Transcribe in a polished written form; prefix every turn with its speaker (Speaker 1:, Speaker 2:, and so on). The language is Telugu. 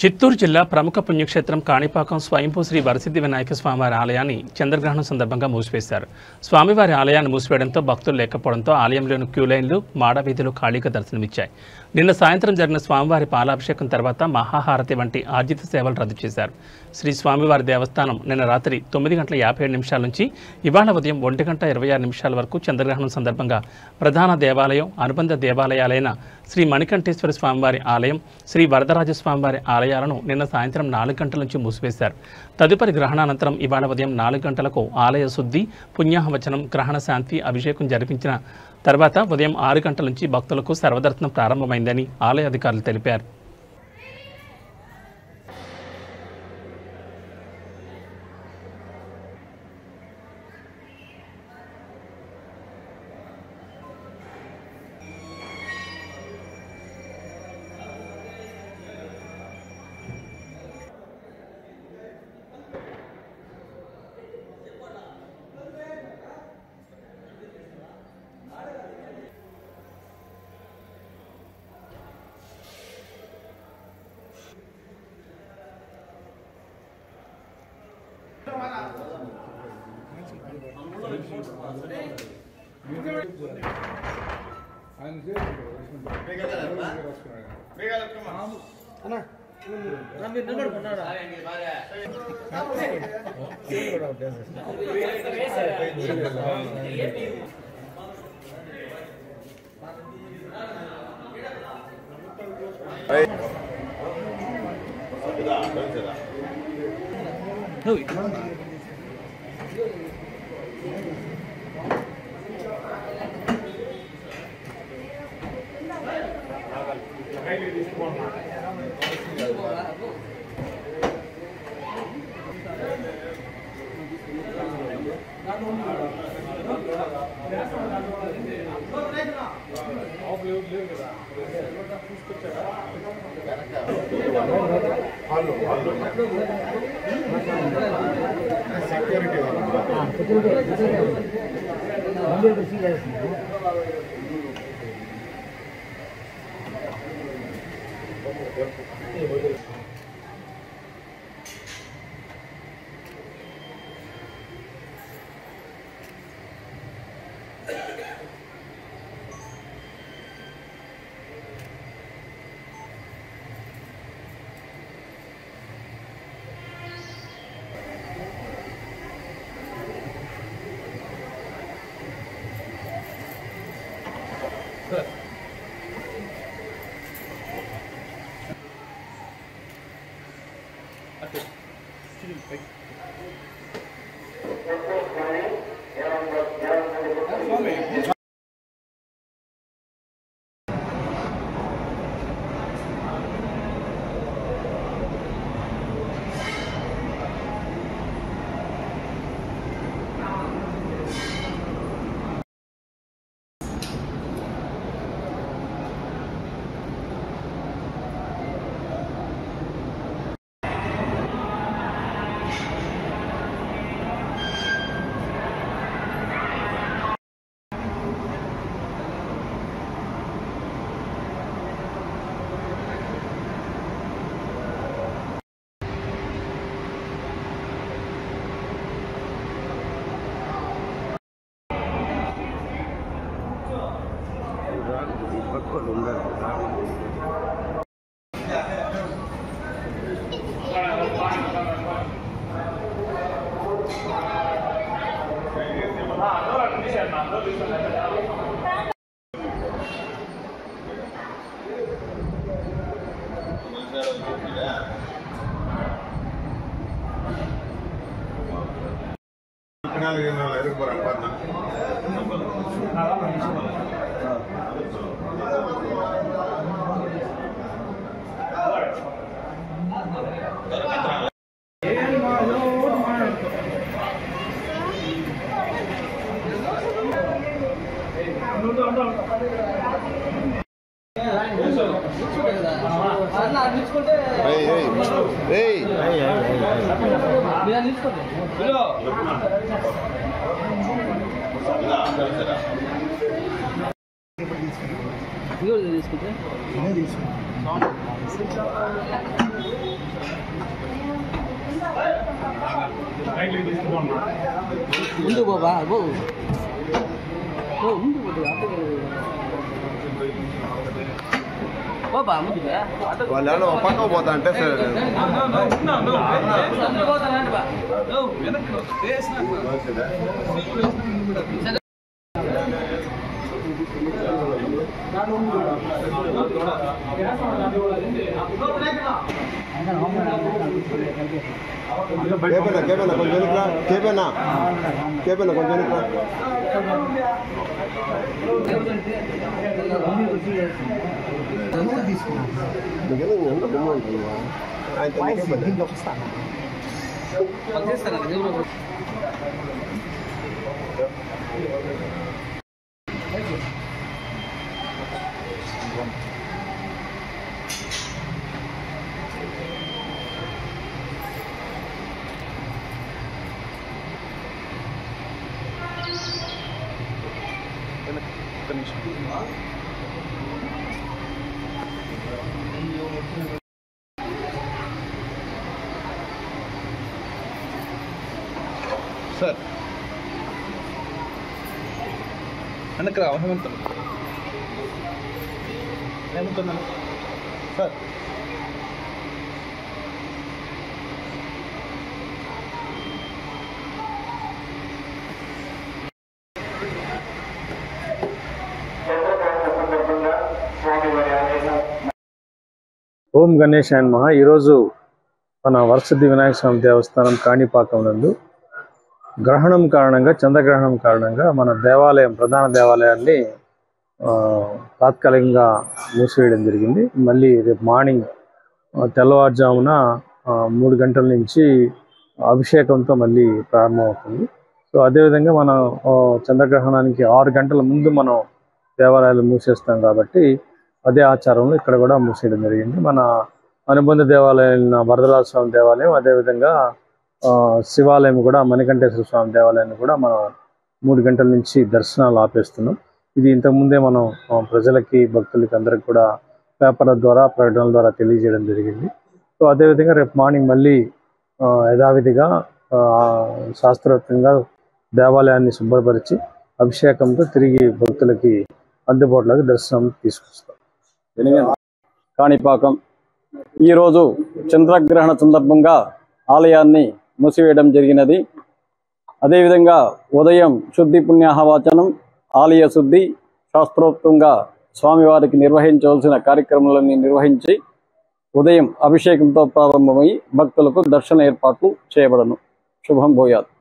Speaker 1: చిత్తూరు జిల్లా ప్రముఖ పుణ్యక్షేత్రం కాణిపాకం స్వయంభూ శ్రీ వరసిద్ధి వినాయక స్వామివారి ఆలయాన్ని చంద్రగ్రహణం సందర్భంగా మూసివేశారు. స్వామివారి ఆలయాన్ని మూసివేయడంతో భక్తులు లేకపోవడంతో ఆలయంలోని క్యూలైన్లు మాడవీధులు ఖాళీగా దర్శనమిచ్చాయి. నిన్న సాయంత్రం జరిగిన స్వామివారి పాలాభిషేకం తర్వాత మహాహారతి వంటి ఆర్జిత సేవలు రద్దు చేశారు. శ్రీ స్వామివారి దేవస్థానం నిన్న రాత్రి 9:57 నుంచి ఇవాళ ఉదయం 1:26 వరకు చంద్రగ్రహణం సందర్భంగా ప్రధాన దేవాలయం, అనుబంధ దేవాలయాలైన శ్రీ మణికంఠేశ్వర స్వామివారి ఆలయం, శ్రీ వరదరాజ స్వామివారి ఆలయాలను నిన్న సాయంత్రం 4 గంటల నుంచి మూసివేశారు. తదుపరి గ్రహణానంతరం ఇవాళ ఉదయం 4 గంటలకు ఆలయ శుద్ధి, పుణ్యాహవచనం, గ్రహణ శాంతి అభిషేకం జరిపించిన తర్వాత ఉదయం 6 గంటల నుంచి భక్తులకు సర్వదర్శనం ప్రారంభమైందని ఆలయ అధికారులు తెలిపారు.
Speaker 2: తీసుకుంటే ముందు బాబా ముందు బాబా ముందుగా
Speaker 3: వాళ్ళు పక్క పోతా అంటే కేపేనా కొంచెం కేపేనా కొంచెం సార్ అన్నక్కడ హేమంత్ సార్
Speaker 4: ఓం గణేశాయ నమః. ఈరోజు మన వరసిద్ధి వినాయక స్వామి దేవస్థానం కాణిపాకం నందు గ్రహణం కారణంగా, చంద్రగ్రహణం కారణంగా మన దేవాలయం, ప్రధాన దేవాలయాన్ని తాత్కాలికంగా మూసివేయడం జరిగింది. మళ్ళీ రేపు మార్నింగ్ తెల్లవారుజామున 3 గంటల నుంచి అభిషేకంతో మళ్ళీ ప్రారంభమవుతుంది. సో అదేవిధంగా మనం చంద్రగ్రహణానికి 6 గంటల ముందు మనం దేవాలయాలు మూసేస్తాం కాబట్టి అదే ఆచారంలో ఇక్కడ కూడా మూసేయడం జరిగింది. మన అనుబంధ దేవాలయం వరదరాజ స్వామి దేవాలయం, అదేవిధంగా శివాలయం కూడా మణికంఠేశ్వర స్వామి దేవాలయాన్ని కూడా మనం 3 గంటల నుంచి దర్శనాలు ఆపేస్తున్నాం. ఇది ఇంతకుముందే మనం ప్రజలకి, భక్తులకి అందరికి కూడా పేపర్ల ద్వారా, ప్రకటనల ద్వారా తెలియజేయడం జరిగింది. సో అదేవిధంగా రేపు మార్నింగ్ మళ్ళీ యథావిధిగా శాస్త్రోక్తంగా దేవాలయాన్ని శుభ్రపరిచి అభిషేకంతో తిరిగి భక్తులకి అందుబాటులోకి దర్శనం తీసుకొస్తాం.
Speaker 5: కాణిపాకం ఈరోజు చంద్రగ్రహణ సందర్భంగా ఆలయాన్ని మూసివేయడం జరిగినది. అదేవిధంగా ఉదయం శుద్ధి పుణ్యాహవాచనం, ఆలయ శుద్ధి, శాస్త్రోక్తంగా స్వామివారికి నిర్వహించవలసిన కార్యక్రమాలను నిర్వహించి ఉదయం అభిషేకంతో ప్రారంభమై భక్తులకు దర్శన ఏర్పాట్లు చేయబడను. శుభం భూయాత్.